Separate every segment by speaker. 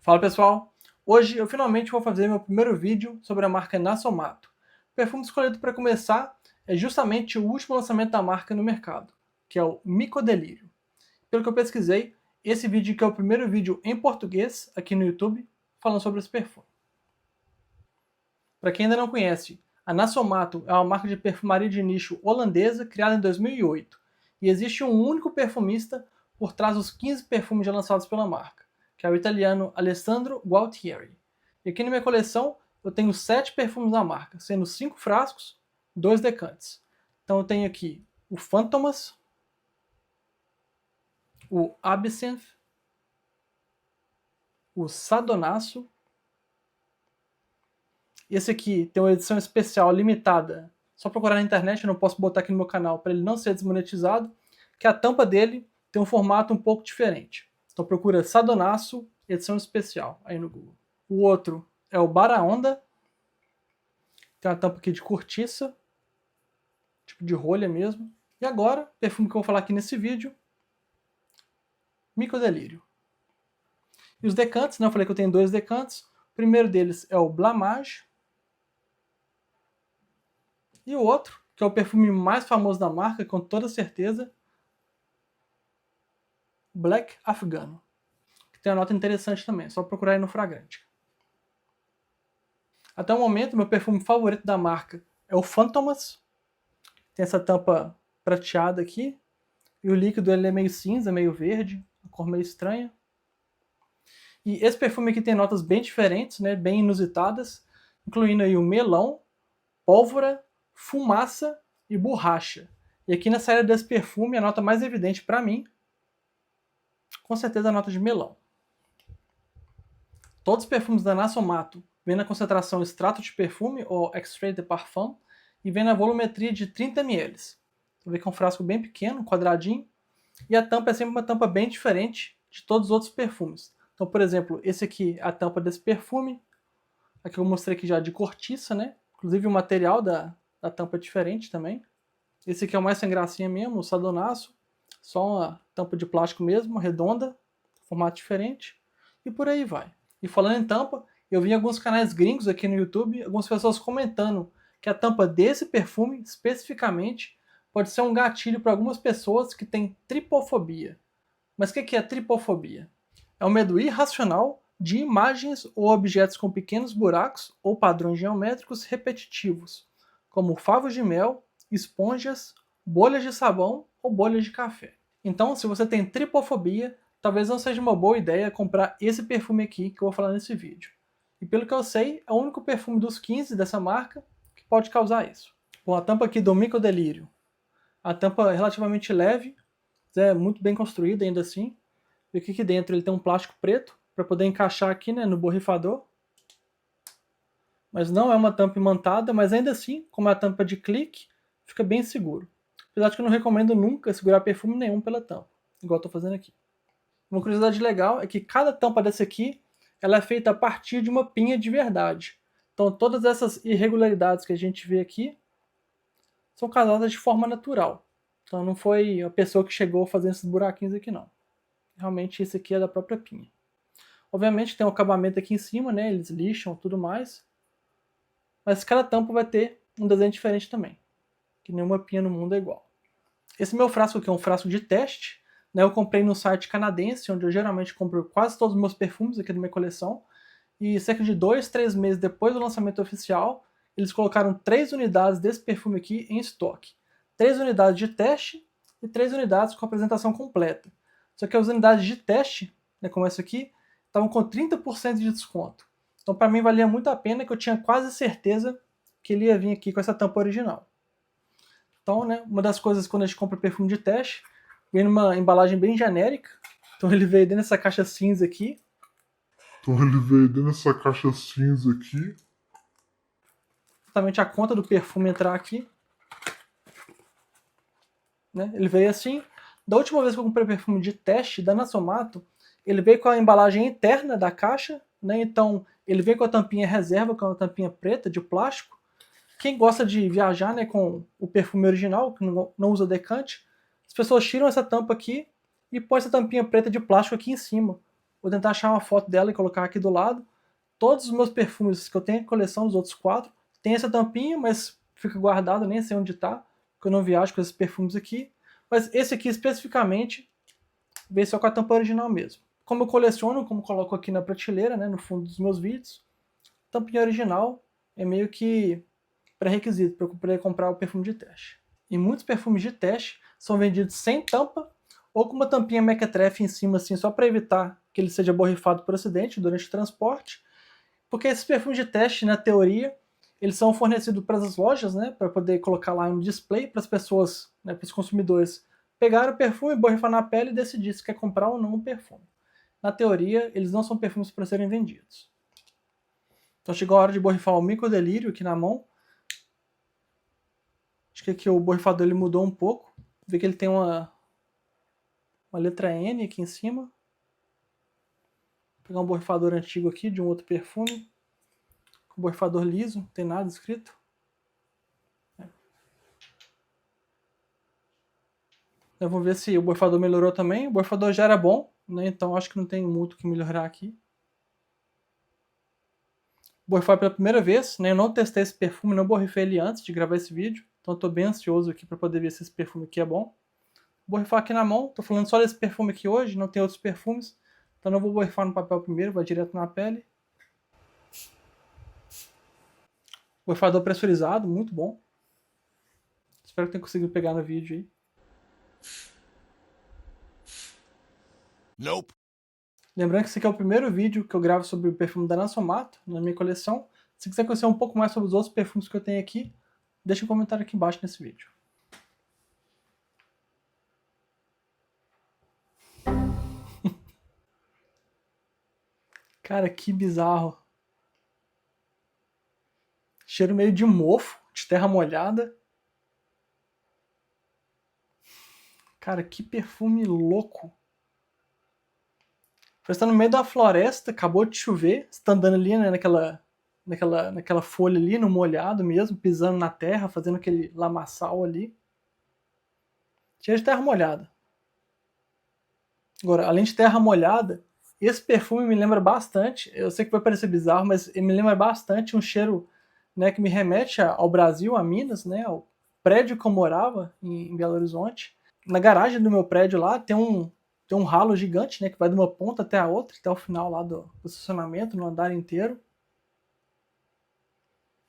Speaker 1: Fala pessoal, hoje eu finalmente vou fazer meu primeiro vídeo sobre a marca Nassomato. O perfume escolhido para começar é justamente o último lançamento da marca no mercado, que é o Micodelírio. Pelo que eu pesquisei, esse vídeo aqui é o primeiro vídeo em português aqui no YouTube falando sobre esse perfume. Para quem ainda não conhece, a Nassomato é uma marca de perfumaria de nicho holandesa criada em 2008 e existe um único perfumista por trás dos 15 perfumes já lançados pela marca, que é o italiano Alessandro Gualtieri. E aqui na minha coleção eu tenho 7 perfumes da marca, sendo 5 frascos, 2 decantes. Então eu tenho aqui o Fantomas, o Absinthe, o Sadonasso. Esse aqui tem uma edição especial limitada, só procurar na internet, eu não posso botar aqui no meu canal para ele não ser desmonetizado, que a tampa dele tem um formato um pouco diferente. Então procura Sadonasso, edição especial, aí no Google. O outro é o Baraonda, tem uma tampa aqui de cortiça, tipo de rolha mesmo. E agora, perfume que eu vou falar aqui nesse vídeo, Micodelírio. E os decantes, né, eu falei que eu tenho 2 decantes, o primeiro deles é o Blamage, e o outro, que é o perfume mais famoso da marca, com toda certeza, Black Afghano, que tem uma nota interessante também, é só procurar aí no Fragrante. Até o momento, meu perfume favorito da marca é o Fantomas, tem essa tampa prateada aqui, e o líquido ele é meio cinza, meio verde, uma cor meio estranha. E esse perfume aqui tem notas bem diferentes, né, bem inusitadas, incluindo aí o melão, pólvora, fumaça e borracha. E aqui na saída desse perfume, a nota mais evidente para mim, com certeza a nota de melão. Todos os perfumes da Nassomato vêm na concentração extrato de perfume, ou extrait de parfum, e vem na volumetria de 30 ml. Você vê que é um frasco bem pequeno, quadradinho, e a tampa é sempre uma tampa bem diferente de todos os outros perfumes. Então, por exemplo, esse aqui é a tampa desse perfume, aqui eu mostrei aqui já de cortiça, né? Inclusive o material da tampa é diferente também. Esse aqui é o mais sem gracinha mesmo, o Sadonasso, só uma tampa de plástico mesmo, redonda, formato diferente, e por aí vai. E falando em tampa, eu vi em alguns canais gringos aqui no YouTube, algumas pessoas comentando que a tampa desse perfume, especificamente, pode ser um gatilho para algumas pessoas que têm tripofobia. Mas o que é tripofobia? É um medo irracional de imagens ou objetos com pequenos buracos ou padrões geométricos repetitivos, como favos de mel, esponjas, bolhas de sabão ou bolhas de café. Então, se você tem tripofobia, talvez não seja uma boa ideia comprar esse perfume aqui que eu vou falar nesse vídeo. E pelo que eu sei, é o único perfume dos 15 dessa marca que pode causar isso. Bom, a tampa aqui do Micodelírio. A tampa é relativamente leve, é muito bem construída ainda assim. E aqui dentro ele tem um plástico preto para poder encaixar aqui, né, no borrifador. Mas não é uma tampa imantada, mas ainda assim, como é a tampa de clique, fica bem seguro. Apesar de que eu não recomendo nunca segurar perfume nenhum pela tampa, igual eu estou fazendo aqui. Uma curiosidade legal é que cada tampa dessa aqui ela é feita a partir de uma pinha de verdade. Então todas essas irregularidades que a gente vê aqui são causadas de forma natural. Então não foi a pessoa que chegou fazendo esses buraquinhos aqui não. Realmente esse aqui é da própria pinha. Obviamente tem um acabamento aqui em cima, né? Eles lixam tudo mais. Mas cada tampa vai ter um desenho diferente também. Que nenhuma pinha no mundo é igual. Esse meu frasco aqui é um frasco de teste. Né? Eu comprei no site canadense, onde eu geralmente compro quase todos os meus perfumes aqui da minha coleção. E cerca de 2, 3 meses depois do lançamento oficial, eles colocaram 3 unidades desse perfume aqui em estoque. 3 unidades de teste e 3 unidades com apresentação completa. Só que as unidades de teste, né, como essa aqui, estavam com 30% de desconto. Então para mim valia muito a pena, que eu tinha quase certeza que ele ia vir aqui com essa tampa original. Então, né, uma das coisas quando a gente compra perfume de teste, vem numa embalagem bem genérica. Então ele veio dentro dessa caixa cinza aqui. Justamente a conta do perfume entrar aqui. Né? Ele veio assim. Da última vez que eu comprei perfume de teste da Nassomato, ele veio com a embalagem interna da caixa, né? Então ele veio com a tampinha reserva, com a tampinha preta de plástico. Quem gosta de viajar, né, com o perfume original, que não usa decante, as pessoas tiram essa tampa aqui e põem essa tampinha preta de plástico aqui em cima, Vou tentar achar uma foto dela e colocar aqui do lado. Todos os meus perfumes que eu tenho em coleção, os outros 4, tem essa tampinha, mas fica guardado, nem sei onde tá, porque eu não viajo com esses perfumes aqui. Mas esse aqui especificamente veio só com a tampa original mesmo. Como eu coleciono, como coloco aqui na prateleira, né, no fundo dos meus vídeos, tampinha original é meio que pré-requisito para eu poder comprar o perfume de teste. E muitos perfumes de teste são vendidos sem tampa ou com uma tampinha mequetrefe em cima, assim, só para evitar que ele seja borrifado por acidente durante o transporte. Porque esses perfumes de teste, na teoria, eles são fornecidos para as lojas, né, para poder colocar lá no display para as pessoas, né, para os consumidores pegar o perfume, borrifar na pele e decidir se quer comprar ou não o perfume. Na teoria, eles não são perfumes para serem vendidos. Então chegou a hora de borrifar o Mico Delírio aqui na mão. Acho que aqui o borrifador ele mudou um pouco. Vê que ele tem uma letra N aqui em cima. Vou pegar um borrifador antigo aqui de um outro perfume. Com borrifador liso, não tem nada escrito. Vamos ver se o borrifador melhorou também. O borrifador já era bom, né? Então acho que não tem muito o que melhorar aqui. Borrifar pela primeira vez, né? Eu não testei esse perfume, não borrifei ele antes de gravar esse vídeo. Então estou bem ansioso aqui para poder ver se esse perfume aqui é bom. Vou borrifar aqui na mão, estou falando só desse perfume aqui hoje, não tem outros perfumes. Então não vou borrifar no papel primeiro, vai direto na pele. Borrifador pressurizado, muito bom. Espero que tenha conseguido pegar no vídeo aí.
Speaker 2: Nope.
Speaker 1: Lembrando que esse aqui é o primeiro vídeo que eu gravo sobre o perfume da Nasomato, na minha coleção. Se quiser conhecer um pouco mais sobre os outros perfumes que eu tenho aqui, deixa um comentário aqui embaixo nesse vídeo. Cara, que bizarro. Cheiro meio de mofo, de terra molhada. Cara, que perfume louco. Você está no meio da floresta, acabou de chover, você está andando ali, né, naquela folha ali, no molhado mesmo, pisando na terra, fazendo aquele lamaçal ali. Cheiro de terra molhada. Agora, além de terra molhada, esse perfume me lembra bastante, eu sei que vai parecer bizarro, mas ele me lembra bastante um cheiro, né, que me remete ao Brasil, a Minas, né, ao prédio que eu morava em Belo Horizonte. Na garagem do meu prédio lá tem um ralo gigante, né, que vai de uma ponta até a outra, até o final lá do estacionamento, no andar inteiro.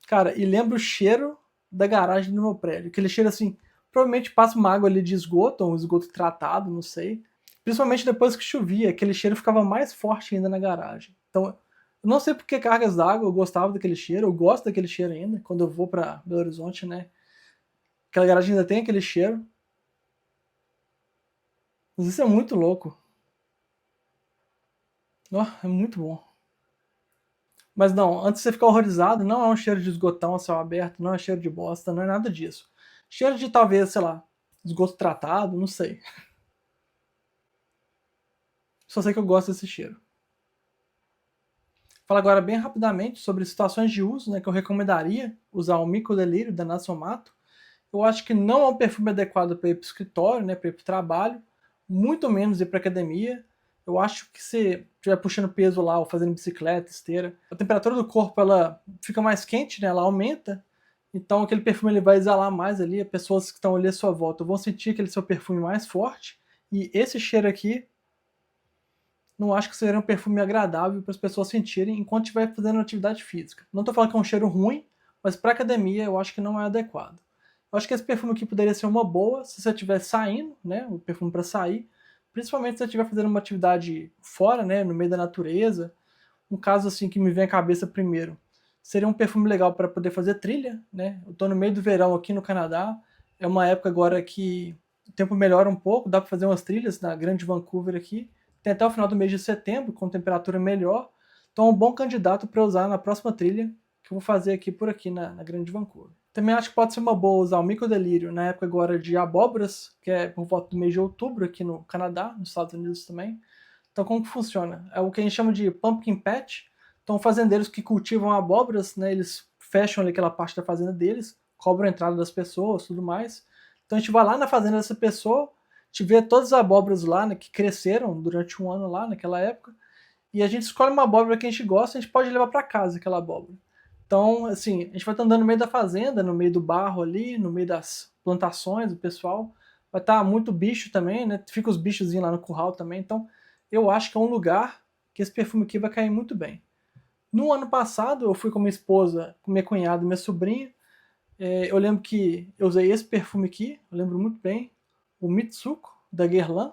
Speaker 1: Cara, e lembra o cheiro da garagem do meu prédio, aquele cheiro assim, provavelmente passa uma água ali de esgoto, ou um esgoto tratado, não sei. Principalmente depois que chovia, aquele cheiro ficava mais forte ainda na garagem. Então, eu não sei por que cargas d'água, eu gostava daquele cheiro, eu gosto daquele cheiro ainda, quando eu vou pra Belo Horizonte, né. Aquela garagem ainda tem aquele cheiro. Mas isso é muito louco. Oh, é muito bom. Mas não, antes de você ficar horrorizado, não é um cheiro de esgotão a céu aberto, não é cheiro de bosta, não é nada disso. Cheiro de talvez, sei lá, esgoto tratado, não sei. Só sei que eu gosto desse cheiro. Fala agora bem rapidamente sobre situações de uso, né, que eu recomendaria usar o Mico Delírio da Nasomato. Eu acho que não é um perfume adequado para ir para o escritório, né, para ir para o trabalho, muito menos ir para academia. Eu acho que se estiver puxando peso lá ou fazendo bicicleta, esteira, a temperatura do corpo ela fica mais quente, né, ela aumenta. Então aquele perfume ele vai exalar mais ali, as pessoas que estão ali à sua volta vão sentir aquele seu perfume mais forte. E esse cheiro aqui, não acho que seria um perfume agradável para as pessoas sentirem enquanto estiver fazendo atividade física. Não estou falando que é um cheiro ruim, mas para academia eu acho que não é adequado. Eu acho que esse perfume aqui poderia ser uma boa se você estiver saindo, né, um perfume para sair, principalmente se você estiver fazendo uma atividade fora, né, no meio da natureza. Um caso assim que me vem à cabeça primeiro, seria um perfume legal para poder fazer trilha, né? Eu estou no meio do verão aqui no Canadá, é uma época agora que o tempo melhora um pouco, dá para fazer umas trilhas na Grande Vancouver aqui, tem até o final do mês de setembro, com temperatura melhor, então é um bom candidato para usar na próxima trilha que eu vou fazer aqui por aqui na Grande Vancouver. Também acho que pode ser uma boa usar o Mico Delírio na época agora de abóboras, que é por volta do mês de outubro aqui no Canadá, nos Estados Unidos também. Então como que funciona? É o que a gente chama de pumpkin patch. Então fazendeiros que cultivam abóboras, né, eles fecham ali aquela parte da fazenda deles, cobram a entrada das pessoas, tudo mais. Então a gente vai lá na fazenda dessa pessoa, a gente vê todas as abóboras lá, né, que cresceram durante um ano lá naquela época, e a gente escolhe uma abóbora que a gente gosta, a gente pode levar para casa aquela abóbora. Então, assim, a gente vai estar andando no meio da fazenda, no meio do barro ali, no meio das plantações, o pessoal. Vai estar muito bicho também, né? Fica os bichozinhos lá no curral também. Então, eu acho que é um lugar que esse perfume aqui vai cair muito bem. No ano passado, eu fui com minha esposa, com minha cunhada e minha sobrinha. Eu lembro que eu usei esse perfume aqui, eu lembro muito bem, o Mitsuko, da Guerlain.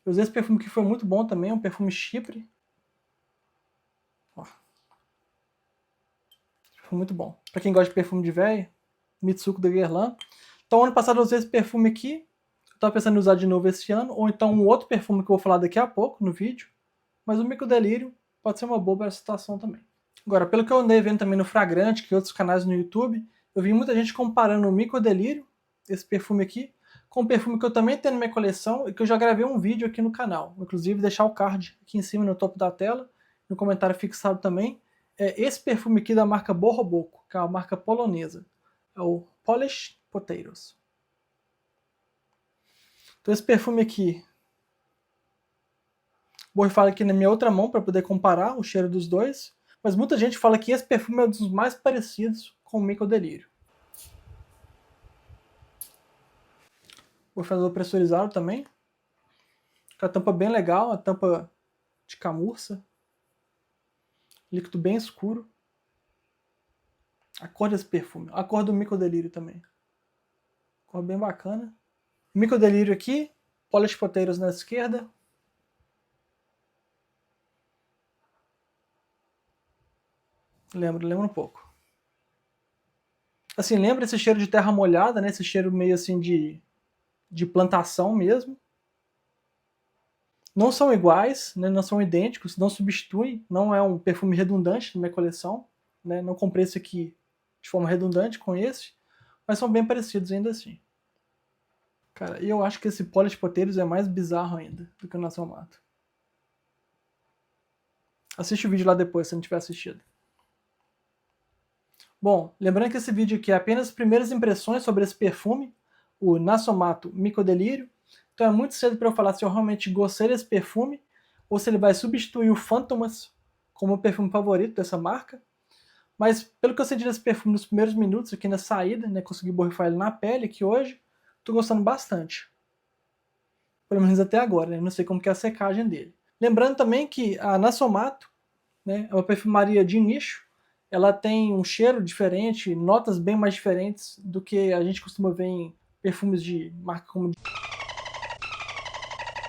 Speaker 1: Eu usei esse perfume que foi muito bom também, um perfume Chipre. Ó, foi muito bom. Pra quem gosta de perfume de velho, Mitsuko da Guerlain. Então, ano passado eu usei esse perfume aqui. Eu tava pensando em usar de novo esse ano, ou então um outro perfume que eu vou falar daqui a pouco no vídeo. Mas o Mico Delírio pode ser uma boa para essa situação também. Agora, pelo que eu andei vendo também no Fragrante, que outros canais no YouTube, eu vi muita gente comparando o Mico Delírio, esse perfume aqui, com um perfume que eu também tenho na minha coleção e que eu já gravei um vídeo aqui no canal. Inclusive, deixar o card aqui em cima no topo da tela, no comentário fixado também. É esse perfume aqui da marca Borroboco, que é uma marca polonesa. É o Polish Potatoes. Então esse perfume aqui, vou borrifar aqui na minha outra mão para poder comparar o cheiro dos dois. Mas muita gente fala que esse perfume é um dos mais parecidos com o Mico Delírio. Vou fazer o pressurizado também. Com a tampa bem legal, a tampa de camurça. Líquido bem escuro. A cor desse perfume. A cor do Mico Delírio também. Cor bem bacana. Mico Delírio aqui. Polish Potatoes na esquerda. Lembra um pouco. Assim, lembra esse cheiro de terra molhada, né? Esse cheiro meio assim de plantação mesmo. Não são iguais, né? Não são idênticos, não substituem, não é um perfume redundante na minha coleção, né? Não comprei esse aqui de forma redundante com esse, mas são bem parecidos ainda assim. Cara, e eu acho que esse Polish Potatoes é mais bizarro ainda do que o Nação Mato. Assiste o vídeo lá depois, se não tiver assistido. Bom, lembrando que esse vídeo aqui é apenas primeiras impressões sobre esse perfume, o Nassomato Mico Delírio. Então é muito cedo para eu falar se eu realmente gostei desse perfume ou se ele vai substituir o Fantomas como o perfume favorito dessa marca. Mas pelo que eu senti desse perfume nos primeiros minutos aqui na saída, né, consegui borrifar ele na pele aqui hoje, tô gostando bastante. Pelo menos até agora, né? Não sei como que é a secagem dele. Lembrando também que a Nassomato, né, é uma perfumaria de nicho. Ela tem um cheiro diferente, notas bem mais diferentes do que a gente costuma ver em perfumes de marca como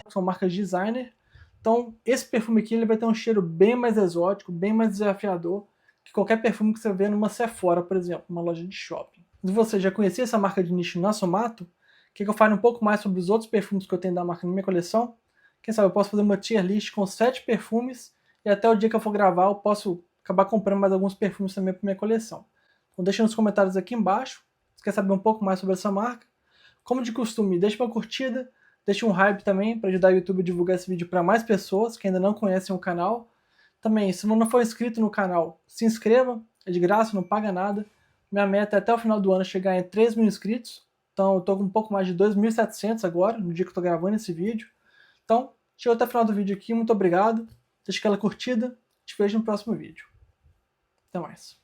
Speaker 1: são marcas de designer. Então, esse perfume aqui ele vai ter um cheiro bem mais exótico, bem mais desafiador que qualquer perfume que você vê numa Sephora, por exemplo, uma loja de shopping. Se você já conhecia essa marca de nicho Nassomato, quer que eu fale um pouco mais sobre os outros perfumes que eu tenho da marca na minha coleção? Quem sabe eu posso fazer uma tier list com 7 perfumes e até o dia que eu for gravar eu posso acabar comprando mais alguns perfumes também para minha coleção. Então deixa nos comentários aqui embaixo, se quer saber um pouco mais sobre essa marca. Como de costume, deixa uma curtida, deixa um hype também para ajudar o YouTube a divulgar esse vídeo para mais pessoas que ainda não conhecem o canal. Também, se não for inscrito no canal, se inscreva, é de graça, não paga nada. Minha meta é até o final do ano chegar em 3 mil inscritos, então eu tô com um pouco mais de 2.700 agora, no dia que eu tô gravando esse vídeo. Então, chegou até o final do vídeo aqui, muito obrigado, deixa aquela curtida, te vejo no próximo vídeo. Até mais.